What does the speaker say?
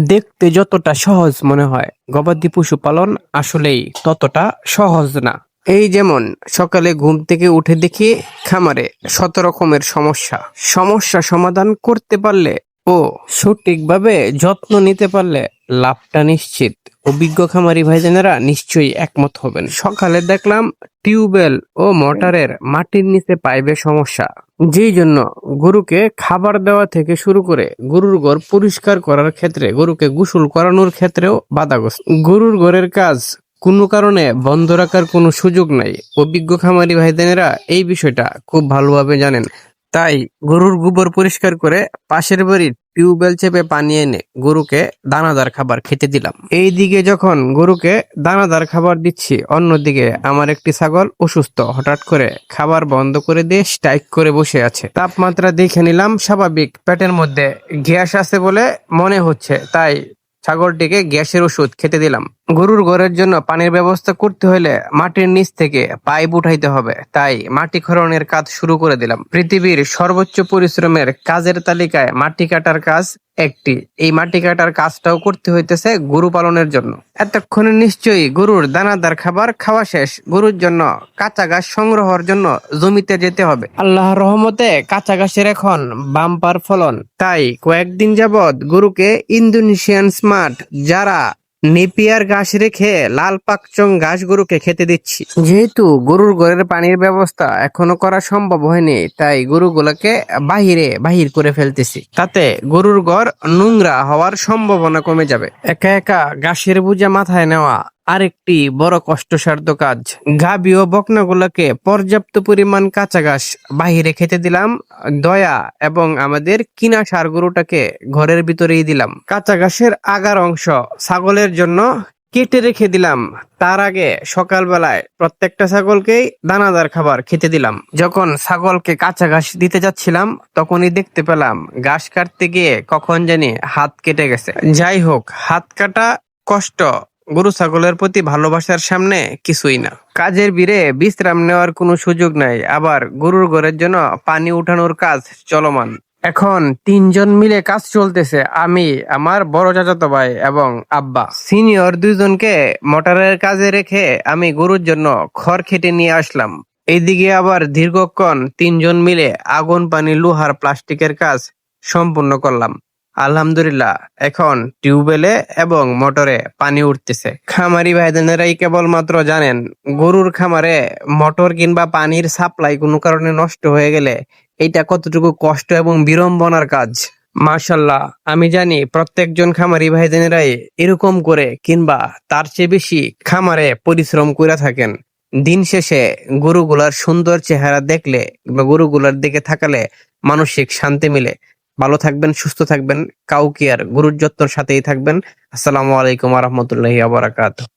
দেখতে যতটা সহজ মনে হয়, গবাদি পশু পালন আসলেই ততটা সহজ না। এই যেমন সকালে ঘুম থেকে উঠে দেখি খামারে শত রকমের সমস্যা। সমস্যা সমাধান করতে পারলে ও সঠিকভাবে যত্ন নিতে পারলে লাভটা নিশ্চিত। অভিজ্ঞ খামারি ভাইজানেরা নিশ্চয়ই একমত হবেন। সকালে দেখলাম টিউবওয়েল ও মোটরের মাটির নিচে পাইপে সমস্যা, যেই জন্য গরুকে খাবার দেওয়া থেকে শুরু করে গরুর ঘর পরিষ্কার করার ক্ষেত্রে, গরুকে গোসল করানোর ক্ষেত্রেও বাধাগ্রস্ত। গরুর ঘরের কাজ কোনো কারণে বন্ধ রাখার কোনো সুযোগ নাই। অভিজ্ঞ খামারি ভাইদেনেরা এই বিষয়টা খুব ভালোভাবে জানেন। তাই গরুর গোবর পরিষ্কার করে পাশের বাড়ির টিউবওয়েল চেপে পানি এনে গরুকে দানাদার খাবার খেতে দিলাম। এই দিকে যখন গরুকে দানাদার খাবার দিচ্ছি, অন্যদিকে আমার একটি ছাগল অসুস্থ। হঠাৎ করে খাবার বন্ধ করে দিয়ে স্ট্রাইক করে বসে আছে। তাপমাত্রা দেখে নিলাম স্বাভাবিক, পেটের মধ্যে গ্যাস আছে বলে মনে হচ্ছে, তাই ছাগলটিকে গ্যাসের ওষুধ খেতে দিলাম। গরুর ঘরের জন্য পানির ব্যবস্থা করতে হলে মাটির নিচ থেকে পাইপ উঠাইতে হবে, তাই মাটি খননের কাজ শুরু করে দিলাম। পৃথিবীর সর্বোচ্চ পরিশ্রমের কাজের তালিকায় মাটি কাটার কাজ একটি। এই মাটি কাটার কাজটাও করতে হইতেছে গরু পালনের জন্য। এতক্ষণে নিশ্চয়ই গরুর দানাদার খাবার খাওয়া শেষ। গরুর জন্য কাঁচা ঘাস সংগ্রহের জন্য জমিতে যেতে হবে। আল্লাহর রহমতে কাঁচা ঘাসের এখন বাম্পার ফলন, তাই কয়েকদিন যাবৎ গরুকে ইন্দোনেশিয়ান স্মার্ট যারা নেপিয়ার ঘাস রেখে লাল পাকচং ঘাস গরুকে খেতে দিচ্ছি। যেহেতু গরুর ঘরের পানির ব্যবস্থা এখনো করা সম্ভব হয়নি, তাই গরুগুলোকে বাহির করে ফেলতেছি। তাতে গরুর ঘর নোংরা হওয়ার সম্ভাবনা কমে যাবে। একা একা ঘাসের বোঝা মাথায় নেওয়া আরেকটি বড় কষ্টসাধ্য কাজ। গাভী ও বকনাগুলোকে পর্যাপ্ত পরিমাণ কাঁচা ঘাস বাহিরে খেতে দিলাম। দয়া এবং আমাদের কিনা ষাঁড় গরুটাকে ঘরের ভিতরেই দিলাম। কাঁচা ঘাসের আগার অংশ ছাগলের জন্য কেটে রেখে দিলাম। তার আগে সকালবেলায় প্রত্যেকটা ছাগলকেই দানাদার খাবার খেতে দিলাম। যখন ছাগলকে কাঁচা ঘাস দিতে যাচ্ছিলাম, তখনই দেখতে পেলাম ঘাস কাটতে গিয়ে কখন জানি হাত কেটে গেছে। যাই হোক, হাত কাটা কষ্ট গরু ছাগলের প্রতি ভালোবাসার সামনে কিছুই না। কাজের ভিড়ে বিশ্রাম নেওয়ার কোনো সুযোগ নাই। আবার গরুর ঘরের জন্য পানি উঠানোর কাজ চলমান। এখন 3 জন মিলে কাজ চলতেছে, আমি, আমার বড় চাচাতো ভাই এবং আব্বা। সিনিয়র 2জনকে মোটরের কাজে রেখে আমি গরুর জন্য খড় কেটে নিয়ে আসলাম। এইদিকে আবার দীর্ঘক্ষণ 3জন মিলে আগুন, পানি, লোহার, প্লাস্টিকের কাজ সম্পূর্ণ করলাম। আলহামদুলিল্লাহ, এখন টিউবওয়েলে এবং মোটরে পানি উঠতেছে। খামারি ভাইদেনেরাই কেবলমাত্র জানেন গরুর খামারে মোটর কিংবা পানির সাপ্লাই কোনো কারণে নষ্ট হয়ে গেলে এটা কতটুকু কষ্ট এবং বিড়ম্বনার কাজ। মাশাল্লাহ, আমি জানি প্রত্যেকজন খামারি ভাইদেনেরাই এরকম করে কিংবা তার চেয়ে বেশি খামারে পরিশ্রম করে থাকেন। দিন শেষে গরুগুলার সুন্দর চেহারা দেখলে বা গরুগুলার দিকে থাকালে মানসিক শান্তি মিলে। ভালো থাকবেন, সুস্থ থাকবেন, কাউকে আর গরুর যত্নের সাথেই থাকবেন। আসসালামু আলাইকুম ওয়া রাহমাতুল্লাহি ওয়া বারাকাতুহু।